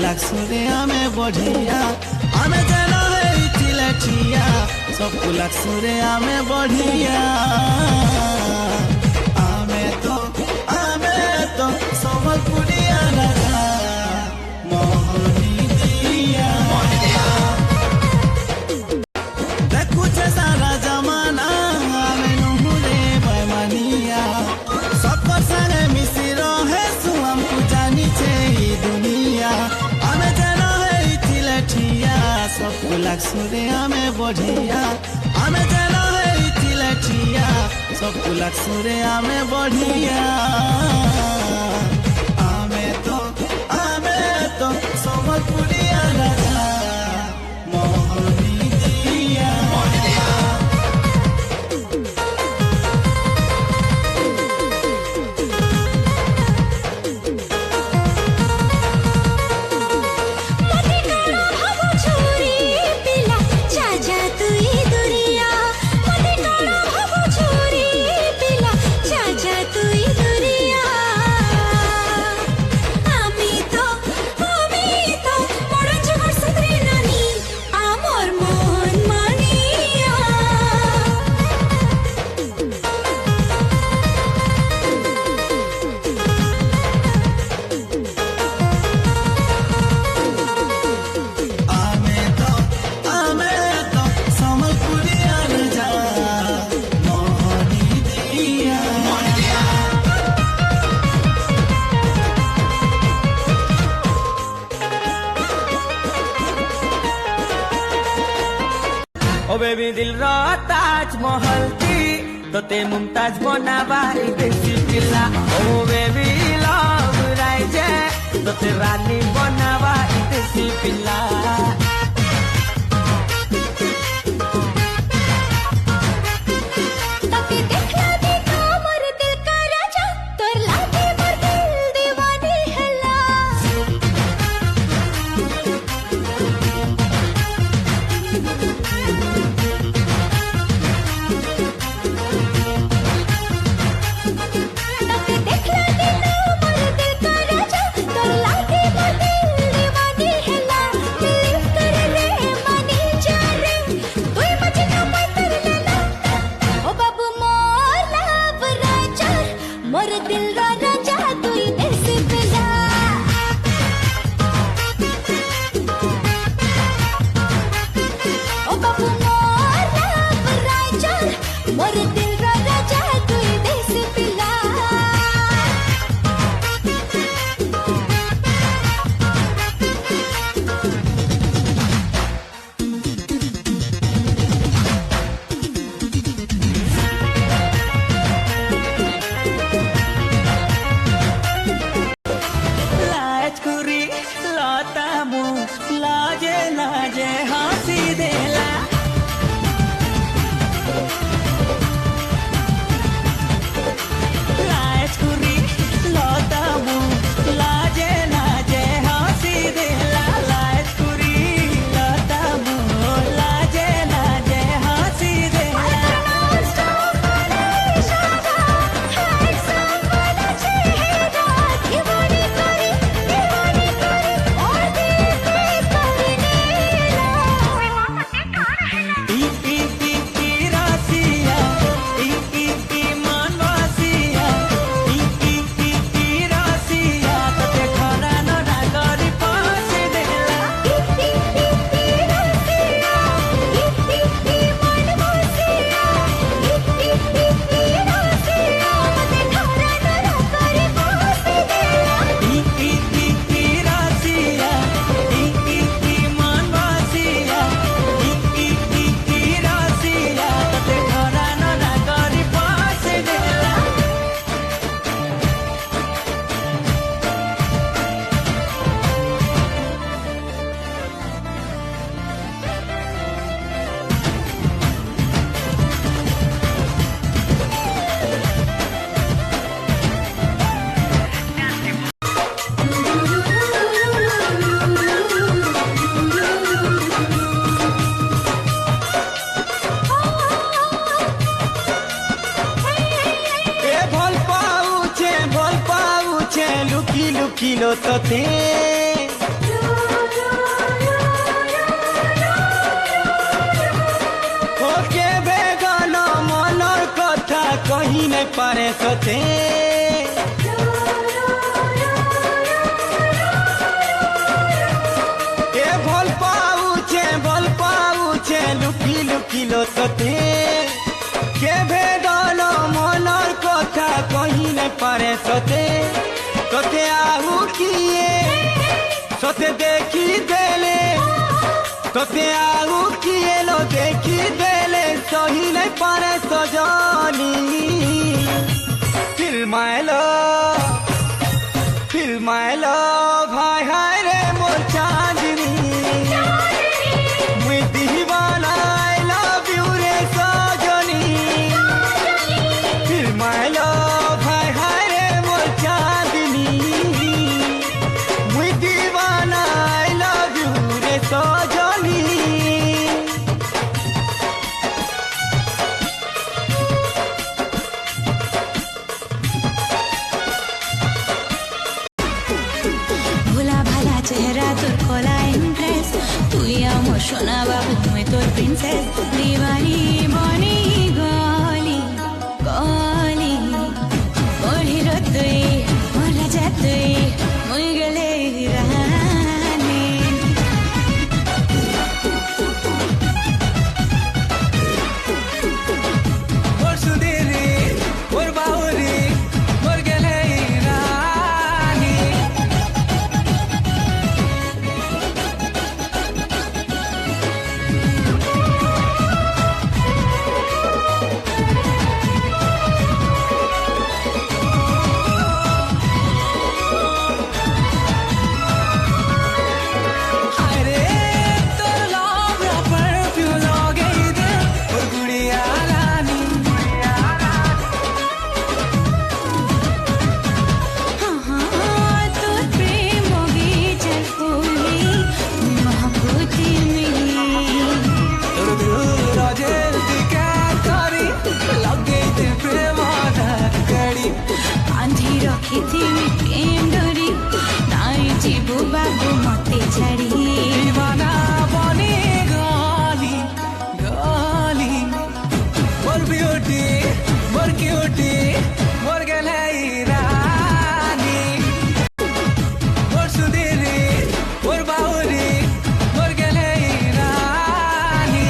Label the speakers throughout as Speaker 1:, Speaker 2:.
Speaker 1: लाक्सुरे आमे बढ़िया आमे जाना है इतिलठिया सबको लाक्सुरे आमे बढ़िया आमे तो समलपुरिया लगा मोहनी दिया देखो सारा जमाना आमे नुहुरे बैमानिया सबको संगे मिसी रहे सुम जानी छे दुनिया आमे जाना है इतिलठिया सबको लाक्सुरे आमे बढ़िया आमे जाना है इतिलठिया सबको लाक्सुरे आमे बढ़िया आमे तो समलपुरिया लगा मोहनी दिया
Speaker 2: ओ बेबी दिल रो ताजमहल थी तो ते मुमताज बनावा देसी पिल्ला ओ बेबी लव राइजे तो ते रानी बनावा देसी पिल्ला
Speaker 1: किलो तो थे कहीं नहीं पारे सते ए भल पाउछे लुकी लुकी लो तते के भेदल मनर कथा कहीं नहीं पारे सते तते आहू किए सते देखी देले तते आहू किए लो देखी देले सही नहीं पारे सजनी फिर माय लो भाई हाय रे मोर चांदनी मुई दीवाना आई लव यू रे सजनी फिर माय लो भाई हाय रे मोर चांदनी मुई दीवाना आई लव यू रे सजनी
Speaker 3: भोला भाला चेहरा तोर खोला इम्प्रेस तुई आमोर सोना बाबू मुई तोर प्रिंसेस दीवानी बनी गली गली मोर हिरो तुई मोर राजा तुई मुई गले रानी
Speaker 2: मोर सुंदरी मोर बाहुरी मोर गले रानी अरे तोर लव रा परफ्यूम लगे दे ओ गुड़िया रानी
Speaker 3: हाँ तोर प्रेम बगीचा फूली महबूती मिली
Speaker 2: तोर दूर राजेल दिखा करी लगे दे प्रेम कड़ी
Speaker 3: बांधी रखिथिबि प्रेम डोरी नाई जीवु बाबू मते छाड़ी
Speaker 2: दीवाना बनी गली गली मोर ब्यूटी मोर क्यूटी मोर गले रानी मोर सुंदरी मोर बाहुरी मोर गले रानी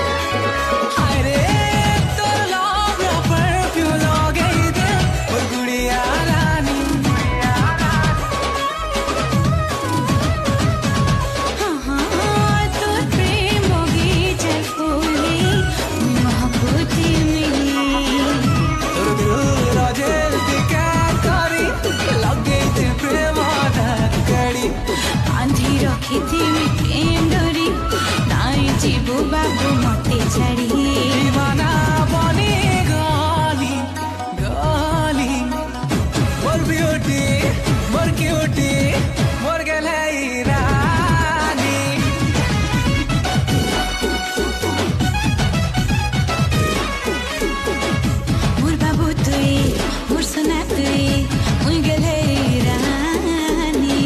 Speaker 2: अरे तोर लव रा परफ्यूम लगे दे ओ गुड़िया रानी
Speaker 3: हाँ तोर प्रेम बगीचा फूली महबूती मिली
Speaker 2: तोर दूर राजेल दिखा करी लगे दे प्रेम कड़ी
Speaker 3: बांधी रखिथिबि प्रेम डोरी नाई जीवु बाबू मते छाड़ी
Speaker 2: दीवाना बनी गली गली मोर ब्यूटी मोर क्यूटी मोर गले रानी
Speaker 3: मोर बाबू तुई मोर सोना तुई मुई गले रानी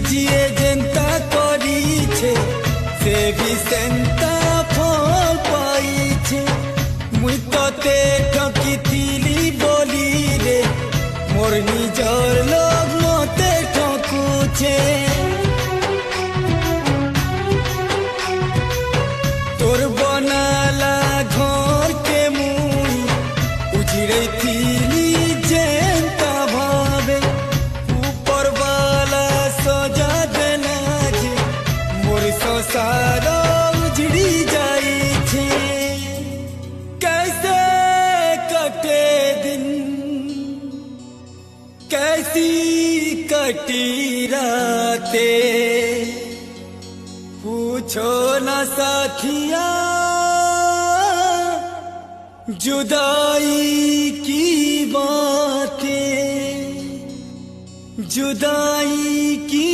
Speaker 1: जिए जेंता करीछे से भी सेंता फल पाइछे मुई तते ठकिथिली बोली रे मोर निजर लोग मते ठकुछे तोर बनाला घर के मुई उजड़े थिली जेंता भावे ऊपर वाला सजा देना जे मोर संसार उजड़ी जाई छे कैसे कटे दिन कैसी कटी राते पूछो न साखिया जुदाई की बातें जुदाई की